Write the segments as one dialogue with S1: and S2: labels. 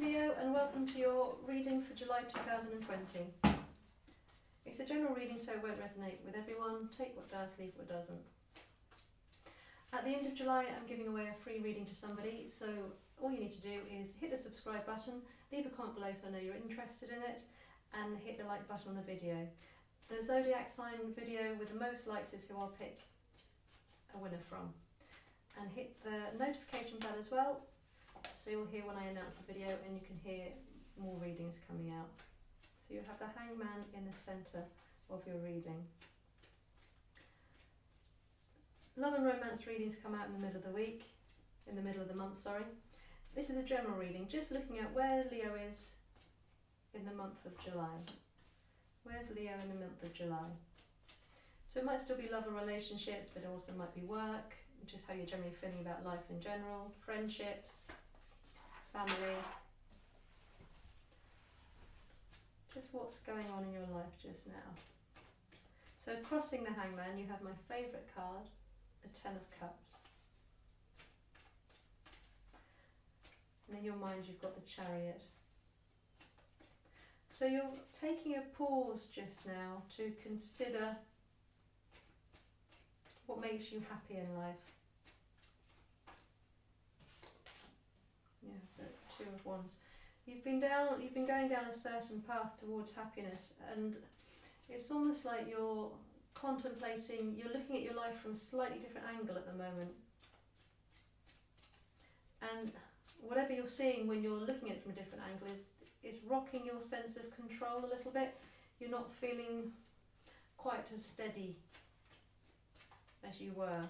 S1: Leo, and welcome to your reading for July 2020. It's a general reading, so it won't resonate with everyone. Take what does, leave what doesn't. At the end of July, I'm giving away a free reading to somebody, so all you need to do is hit the subscribe button, leave a comment below so I know you're interested in it, and hit the like button on the video. The zodiac sign video with the most likes is who I'll pick a winner from. And hit the notification bell as well, so you'll hear when I announce the video and you can hear more readings coming out. So you have the hangman in the centre of your reading. Love and romance readings come out in the middle of the week, in the middle of the month, sorry. This is a general reading, just looking at where Leo is in the month of July. Where's Leo in the month of July? So it might still be love and relationships, but it also might be work, just how you're generally feeling about life in general, friendships, family. Just what's going on in your life just now. So crossing the hangman, you have my favourite card, the Ten of Cups. And in your mind you've got the Chariot. So you're taking a pause just now to consider what makes you happy in life. Yeah, the Two of Wands. You've been going down a certain path towards happiness, and it's almost like you're contemplating, you're looking at your life from a slightly different angle at the moment. And whatever you're seeing when you're looking at it from a different angle is rocking your sense of control a little bit. You're not feeling quite as steady as you were.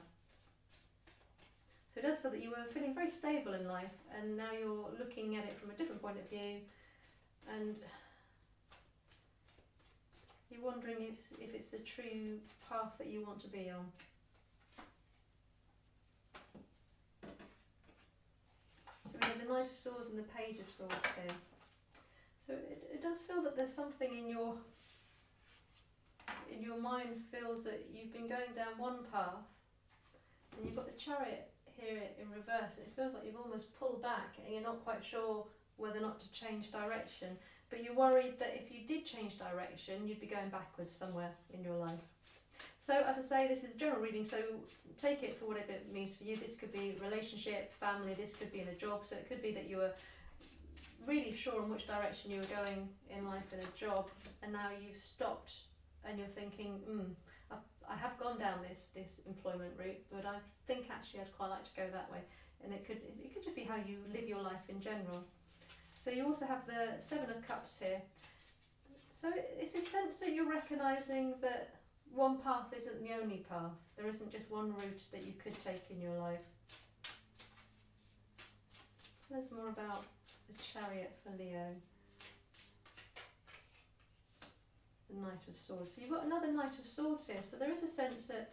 S1: So it does feel that you were feeling very stable in life, and now you're looking at it from a different point of view, and you're wondering if it's the true path that you want to be on. So we have the Knight of Swords and the Page of Swords here. So it does feel that there's something in your mind feels that you've been going down one path, and you've got the Chariot here in reverse, and it feels like you've almost pulled back and you're not quite sure whether or not to change direction, but you're worried that if you did change direction you'd be going backwards somewhere in your life. So as I say, this is a general reading, so take it for whatever it means for you. This could be relationship, family, this could be in a job, so it could be that you were really sure on which direction you were going in life in a job, and now you've stopped and you're thinking, I have gone down this employment route, but I think actually I'd quite like to go that way. And it could just be how you live your life in general. So you also have the Seven of Cups here. So it's a sense that you're recognising that one path isn't the only path. There isn't just one route that you could take in your life. There's more about the Chariot for Leo. The Knight of Swords. So you've got another Knight of Swords here. So there is a sense that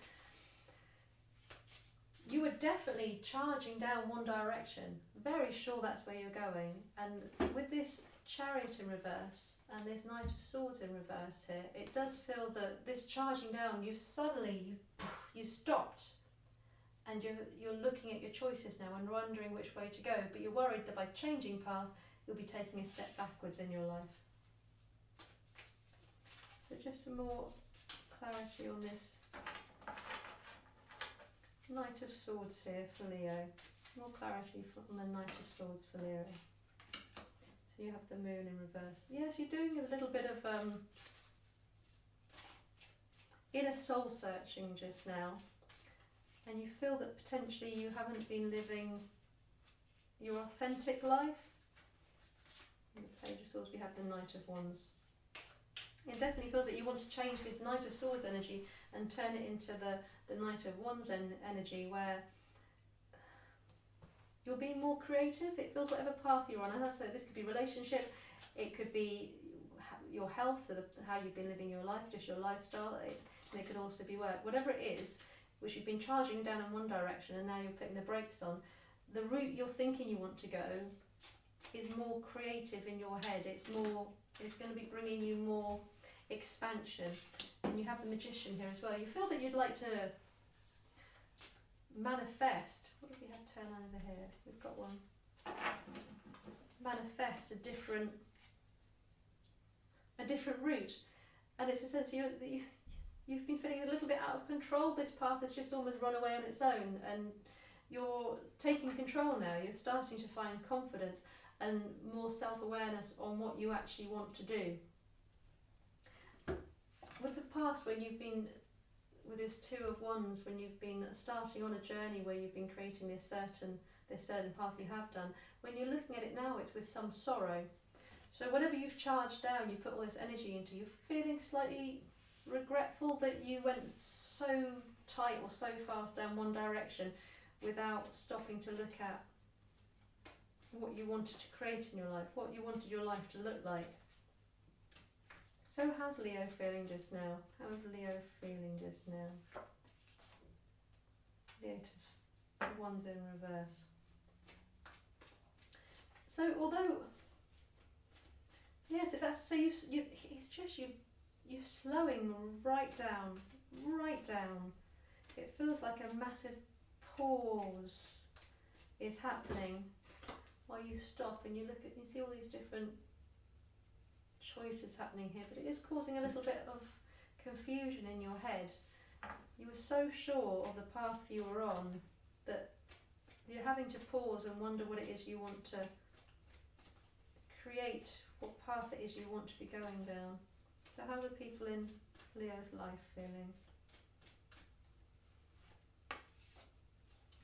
S1: you were definitely charging down one direction, very sure that's where you're going. And with this Chariot in reverse and this Knight of Swords in reverse here, it does feel that this charging down, you've stopped, and you're looking at your choices now and wondering which way to go, but you're worried that by changing path you'll be taking a step backwards in your life. So just some more clarity on this Knight of Swords here for Leo. More clarity on the Knight of Swords for Leo. So you have the Moon in reverse. Yes, you're doing a little bit of inner soul searching just now, and you feel that potentially you haven't been living your authentic life. In the Page of Swords we have the Knight of Wands. It definitely feels that you want to change this Knight of Swords energy and turn it into the Knight of Wands energy, where you're being more creative. It feels whatever path you're on, and as I said, this could be relationship, it could be your health, so how you've been living your life, just your lifestyle, and it could also be work. Whatever it is, which you've been charging down in one direction and now you're putting the brakes on, the route you're thinking you want to go is more creative in your head. It's going to be bringing you more expansion. And you have the Magician here as well. You feel that you'd like to manifest. What do we have turn over here? We've got one. manifest a different route. And it's a sense you've been feeling a little bit out of control. This path has just almost run away on its own, and you're taking control now. You're starting to find confidence and more self-awareness on what you actually want to do. With the past, when you've been with this Two of Wands, when you've been starting on a journey where you've been creating this certain path you have done, when you're looking at it now, it's with some sorrow. So whatever you've charged down, you put all this energy into, you're feeling slightly regretful that you went so tight or so fast down one direction without stopping to look at what you wanted to create in your life, what you wanted your life to look like. So how's Leo feeling just now? How's Leo feeling just now? The Eight of Wands in reverse. So although, yes, if that's so, it's just you're slowing right down. It feels like a massive pause is happening while you stop and you see all these different choices happening here, but it is causing a little bit of confusion in your head. You were so sure of the path you were on that you're having to pause and wonder what it is you want to create, what path it is you want to be going down. So how are the people in Leo's life feeling?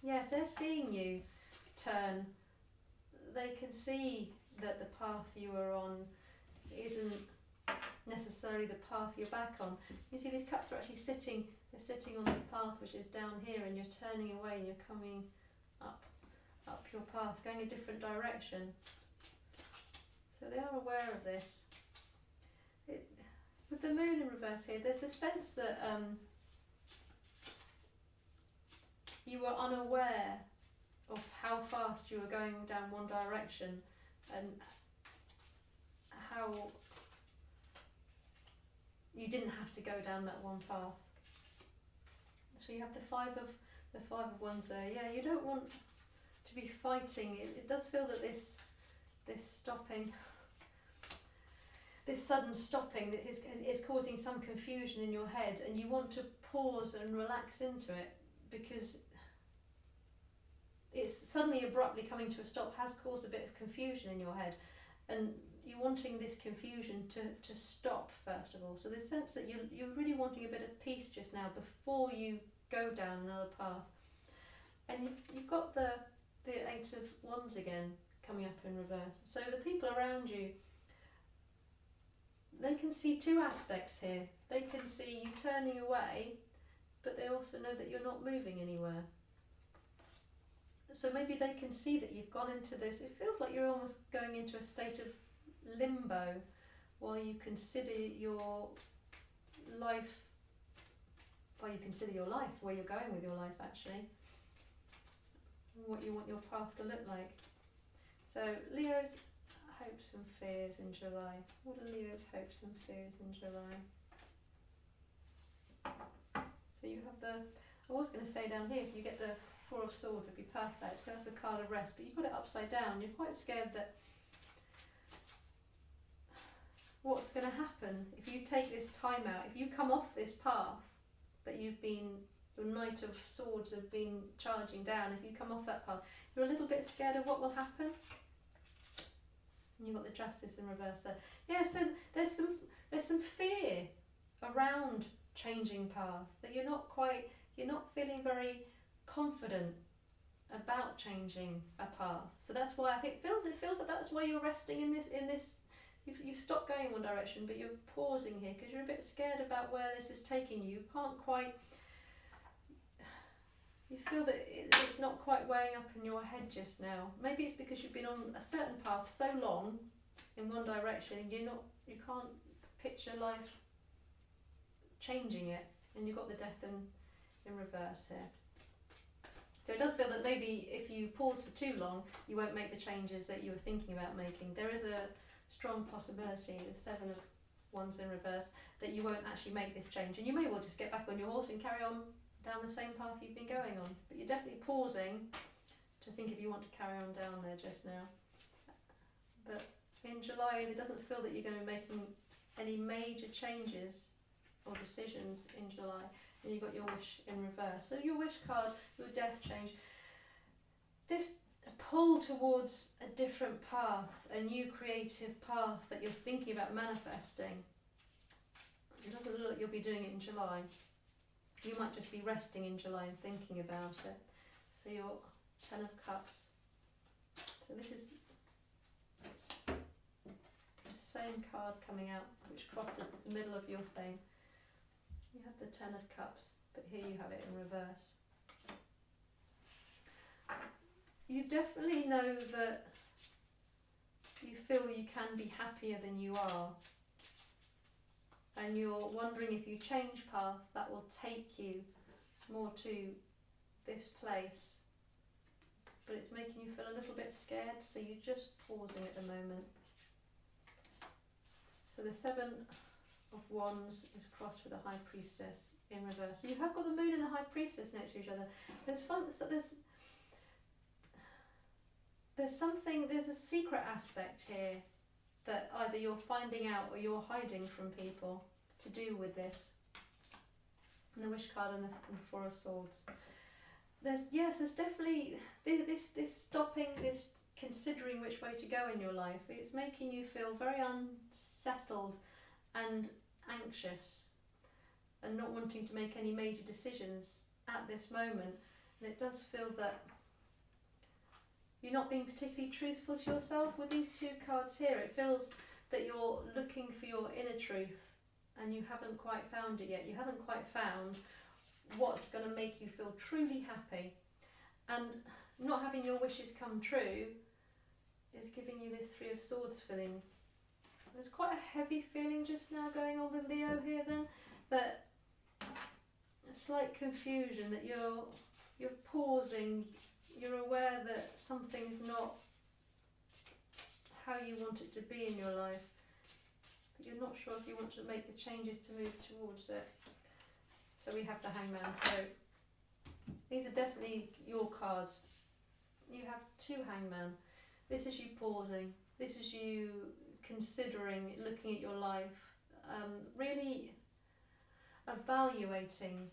S1: Yes, they're seeing you turn. They can see that the path you are on isn't necessarily the path you're back on. You see these cups are actually sitting on this path which is down here, and you're turning away and you're coming up your path, going a different direction. So they are aware of this. With the moon in reverse here, there's a sense that you were unaware of how fast you were going down one direction and how you didn't have to go down that one path. So you have the five of Wands there. Yeah, you don't want to be fighting. It does feel that this stopping, this sudden stopping that is causing some confusion in your head, and you want to pause and relax into it because it's suddenly abruptly coming to a stop has caused a bit of confusion in your head, and you're wanting this confusion to stop first of all. So there's sense that you're really wanting a bit of peace just now before you go down another path. And you've got the Eight of Wands again coming up in reverse. So the people around you, they can see two aspects here. They can see you turning away, but they also know that you're not moving anywhere. So maybe they can see that you've gone into this, it feels like you're almost going into a state of limbo while you consider your life, where you're going with your life actually, and what you want your path to look like. So Leo's hopes and fears in July. What are Leo's hopes and fears in July? So you have I was going to say down here, if you get the Four of Swords, it'd be perfect, because that's the card of rest, but you've got it upside down. You're quite scared that what's going to happen if you take this time out, if you come off this path that your Knight of Swords have been charging down, if you come off that path, you're a little bit scared of what will happen. And you've got the Justice in reverse there. Yeah, so there's some fear around changing path, that you're not feeling very confident about changing a path. So that's why I think it feels like that's why you're resting in this. You've stopped going in one direction, but you're pausing here because you're a bit scared about where this is taking you. You can't quite. You feel that it's not quite weighing up in your head just now. Maybe it's because you've been on a certain path so long in one direction, you can't picture life changing it, and you've got the Death in reverse here. So it does feel that maybe if you pause for too long, you won't make the changes that you were thinking about making. There is a strong possibility, the Seven of Wands in reverse, that you won't actually make this change, and you may well just get back on your horse and carry on down the same path you've been going on. But you're definitely pausing to think if you want to carry on down there just now. in July, it doesn't feel that you're going to be making any major changes or decisions in July. And you've got your wish in reverse. So your wish card, your death change, this pull towards a different path, a new creative path that you're thinking about manifesting. It doesn't look like you'll be doing it in July. You might just be resting in July and thinking about it. So your 10 of Cups. So this is the same card coming out, which crosses the middle of your thing. You have the 10 of Cups, but here you have it in reverse. You definitely know that you feel you can be happier than you are. And you're wondering if you change path, that will take you more to this place. But it's making you feel a little bit scared, so you're just pausing at the moment. So the 7 of Wands is crossed with the High Priestess in reverse. So you have got the Moon and the High Priestess next to each other. There's fun. So there's a secret aspect here that either you're finding out or you're hiding from people to do with this. And the Wish card and the 4 of Swords. There's definitely this stopping, this considering which way to go in your life. It's making you feel very unsettled and anxious and not wanting to make any major decisions at this moment. And it does feel that you're not being particularly truthful to yourself with these 2 cards here. It feels that you're looking for your inner truth and you haven't quite found it yet. You haven't quite found what's going to make you feel truly happy. And not having your wishes come true is giving you this 3 of Swords feeling. There's quite a heavy feeling just now going on with Leo here then, that a slight confusion, that you're pausing, you're aware that something's not how you want it to be in your life, but you're not sure if you want to make the changes to move towards it. So we have the Hangman. So these are definitely your cards. You have 2 Hangman. This is you pausing. This is you considering, looking at your life, really evaluating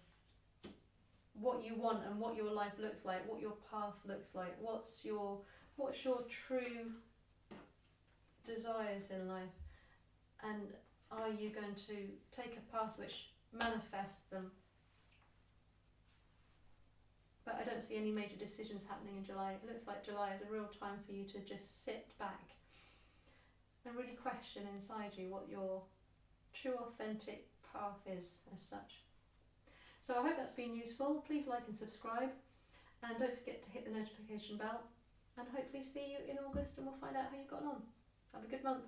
S1: what you want and what your life looks like, what your path looks like, what's your true desires in life, and are you going to take a path which manifests them? But I don't see any major decisions happening in July. It looks like July is a real time for you to just sit back and really question inside you what your true authentic path is as such. So I hope that's been useful. Please like and subscribe, and don't forget to hit the notification bell, and hopefully see you in August and we'll find out how you've gotten on. Have a good month.